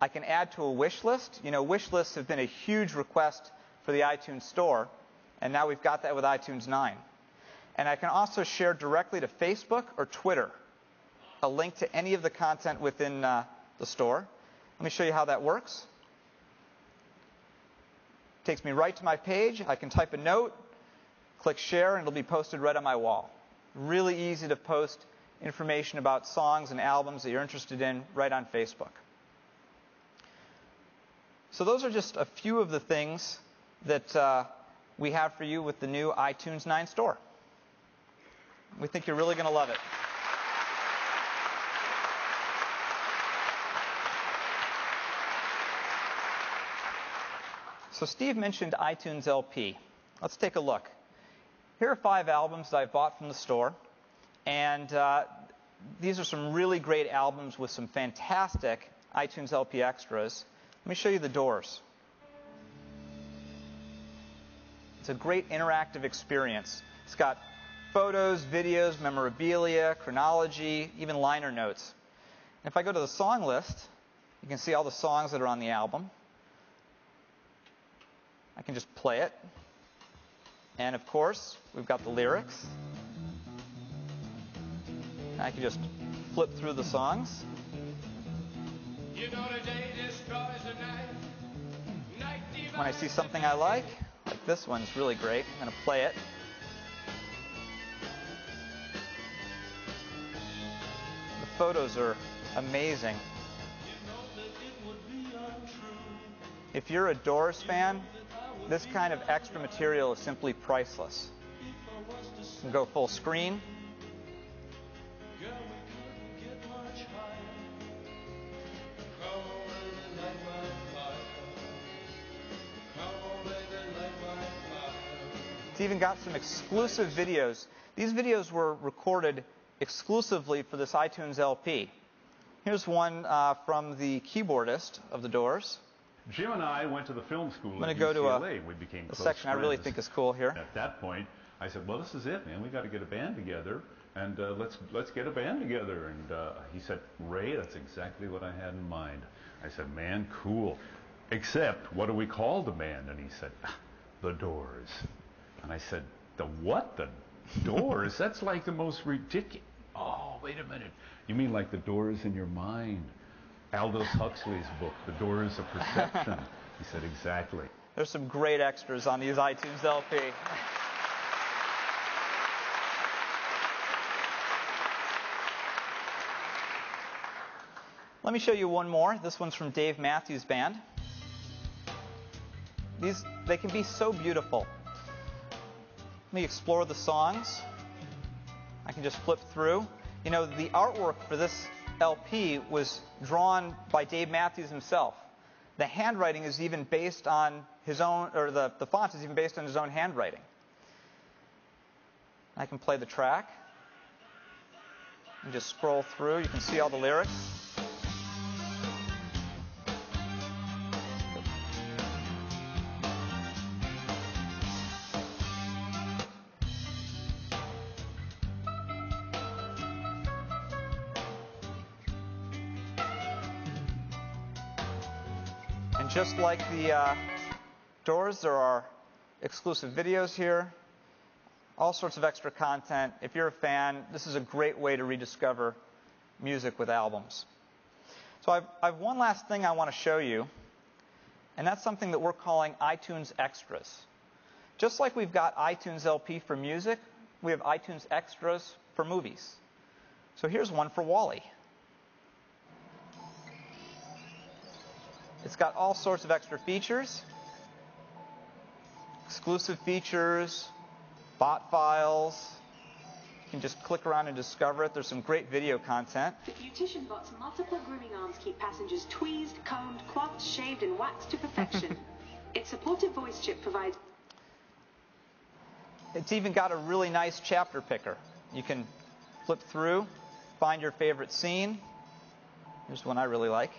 I can add to a wish list. You know, wish lists have been a huge request for the iTunes Store, and now we've got that with iTunes 9. And I can also share directly to Facebook or Twitter a link to any of the content within the store. Let me show you how that works. It takes me right to my page. I can type a note, click share, and it'll be posted right on my wall. Really easy to post information about songs and albums that you're interested in right on Facebook. So those are just a few of the things that we have for you with the new iTunes 9 store. We think you're really going to love it. So Steve mentioned iTunes LP. Let's take a look. Here are 5 albums that I bought from the store. And these are some really great albums with some fantastic iTunes LP extras. Let me show you The Doors. It's a great interactive experience. It's got photos, videos, memorabilia, chronology, even liner notes. And if I go to the song list, you can see all the songs that are on the album. I can just play it. And of course, we've got the lyrics. I can just flip through the songs. When I see something I like this one's really great. I'm going to play it. The photos are amazing. If you're a Doors fan, this kind of extra material is simply priceless. You can go full screen. It's even got some exclusive videos. These videos were recorded exclusively for this iTunes LP. Here's one from the keyboardist of the Doors. Jim and I went to the film school I'm at going to go UCLA. to We became a close section I really friends. think is cool here. At that point, I said, "Well, this is it, man. We got to get a band together, and let's get a band together." And he said, "Ray, that's exactly what I had in mind." I said, "Man, cool. Except, what do we call the band?" And he said, "The Doors." And I said, "The what? The Doors? That's like the most ridiculous." "Oh, wait a minute. You mean like the doors in your mind?" Aldous Huxley's book, The Doors of Perception. He said, "Exactly." There's some great extras on these iTunes LP. Let me show you one more. This one's from Dave Matthews Band. They can be so beautiful. Let me explore the songs. I can just flip through. You know, the artwork for this LP was drawn by Dave Matthews himself. The handwriting is even based on his own, or the font is even based on his own handwriting. I can play the track and just scroll through. You can see all the lyrics. And just like the Doors, there are exclusive videos here, all sorts of extra content. If you're a fan, this is a great way to rediscover music with albums. So I've one last thing I want to show you, and that's something that we're calling iTunes Extras. Just like we've got iTunes LP for music, we have iTunes Extras for movies. So here's one for WALL-E. It's got all sorts of extra features, exclusive features, bot files. You can just click around and discover it. There's some great video content. The Beautician Bot's multiple grooming arms keep passengers tweezed, combed, coiffed, shaved, and waxed to perfection. Its supportive voice chip provides... It's even got a really nice chapter picker. You can flip through, find your favorite scene. Here's one I really like.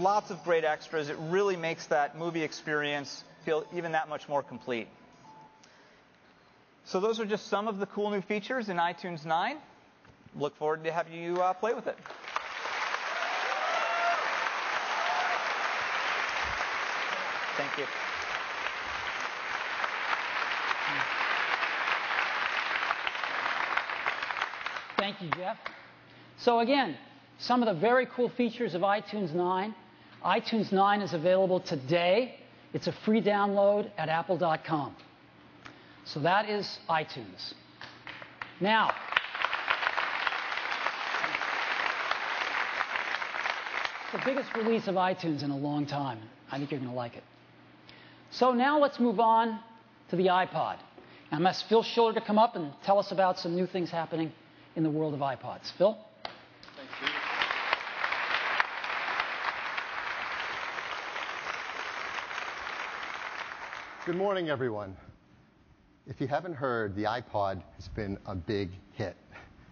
lots of great extras. It really makes that movie experience feel even that much more complete. So those are just some of the cool new features in iTunes 9. Look forward to having you play with it. Thank you. Thank you, Jeff. So again, some of the very cool features of iTunes 9. iTunes 9 is available today. It's a free download at apple.com. So that is iTunes. Now, it's the biggest release of iTunes in a long time. I think you're going to like it. So now let's move on to the iPod. I'm going to ask Phil Schiller to come up and tell us about some new things happening in the world of iPods. Phil? Thanks, Steve. Good morning, everyone. If you haven't heard, the iPod has been a big hit.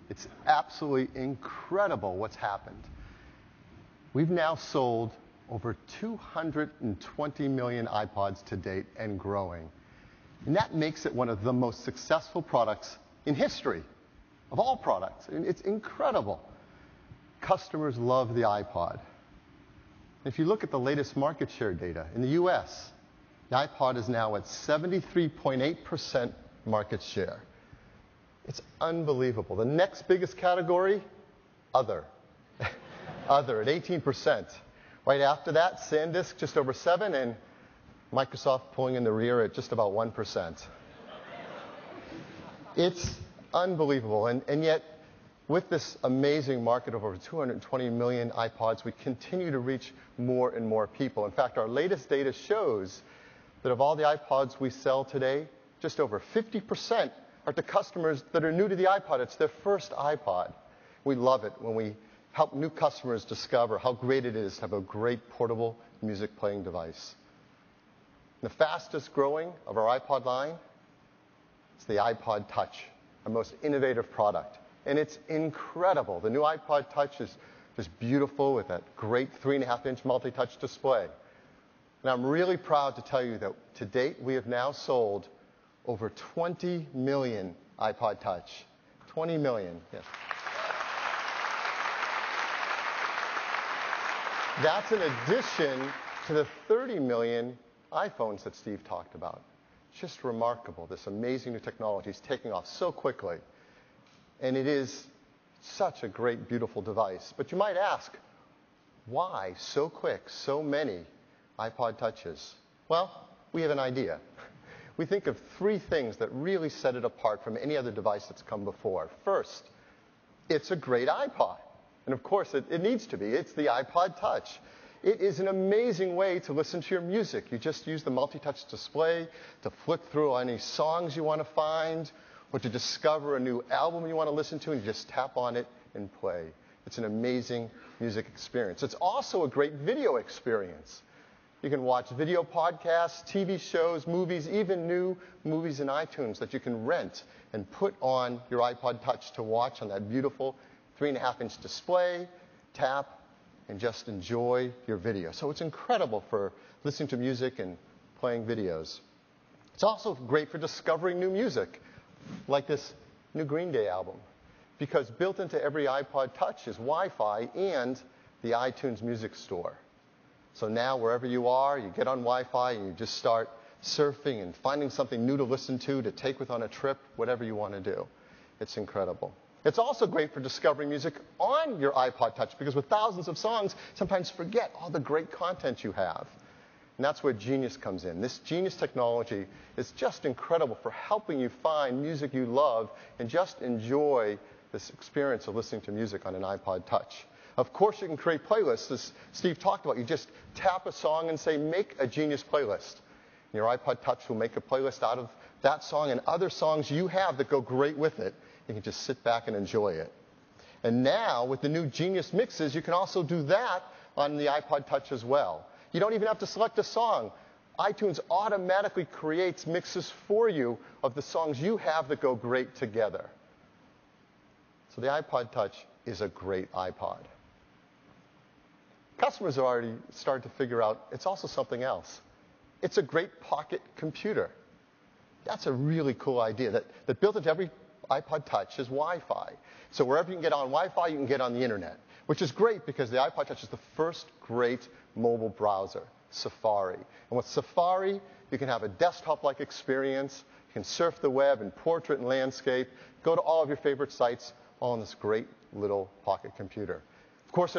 It's absolutely incredible what's happened. We've now sold over 220 million iPods to date and growing. And that makes it one of the most successful products in history, of all products. I mean, it's incredible. Customers love the iPod. If you look at the latest market share data, in the US, the iPod is now at 73.8% market share. It's unbelievable. The next biggest category, other. Other at 18%. Right after that, SanDisk just over 7%, and Microsoft pulling in the rear at just about 1%. It's unbelievable. And yet, with this amazing market of over 220 million iPods, we continue to reach more and more people. In fact, our latest data shows that of all the iPods we sell today, just over 50% are to customers that are new to the iPod. It's their first iPod. We love it when we help new customers discover how great it is to have a great portable music playing device. The fastest growing of our iPod line is the iPod Touch, our most innovative product. And it's incredible. The new iPod Touch is just beautiful with that great 3.5-inch multi-touch display. And I'm really proud to tell you that to date we have now sold over 20 million iPod Touch. 20 million, yes. That's in addition to the 30 million iPhones that Steve talked about. It's just remarkable. This amazing new technology is taking off so quickly. And it is such a great, beautiful device. But you might ask, why so quick, so many iPod Touches? Well, we have an idea. We think of 3 things that really set it apart from any other device that's come before. First, it's a great iPod. And of course, it needs to be. It's the iPod Touch. It is an amazing way to listen to your music. You just use the multi-touch display to flick through any songs you want to find, or to discover a new album you want to listen to, and you just tap on it and play. It's an amazing music experience. It's also a great video experience. You can watch video podcasts, TV shows, movies, even new movies in iTunes that you can rent and put on your iPod Touch to watch on that beautiful 3.5-inch display, tap, and just enjoy your video. So it's incredible for listening to music and playing videos. It's also great for discovering new music, like this new Green Day album, because built into every iPod Touch is Wi-Fi and the iTunes Music Store. So now wherever you are, you get on Wi-Fi and you just start surfing and finding something new to listen to take with on a trip, whatever you want to do. It's incredible. It's also great for discovering music on your iPod Touch, because with thousands of songs, sometimes forget all the great content you have. And that's where Genius comes in. This Genius technology is just incredible for helping you find music you love and just enjoy this experience of listening to music on an iPod Touch. Of course, you can create playlists, as Steve talked about. You just tap a song and say, make a Genius playlist. And your iPod Touch will make a playlist out of that song and other songs you have that go great with it. You can just sit back and enjoy it. And now, with the new Genius mixes, you can also do that on the iPod Touch as well. You don't even have to select a song. iTunes automatically creates mixes for you of the songs you have that go great together. So the iPod Touch is a great iPod. customers are already starting to figure out it's also something else. It's a great pocket computer. That's a really cool idea. That built into every iPod Touch is Wi-Fi. So wherever you can get on Wi-Fi, you can get on the internet, which is great because the iPod Touch is the first great mobile browser, Safari. And with Safari, you can have a desktop-like experience. You can surf the web in portrait and landscape, go to all of your favorite sites, all on this great little pocket computer. Of course, it is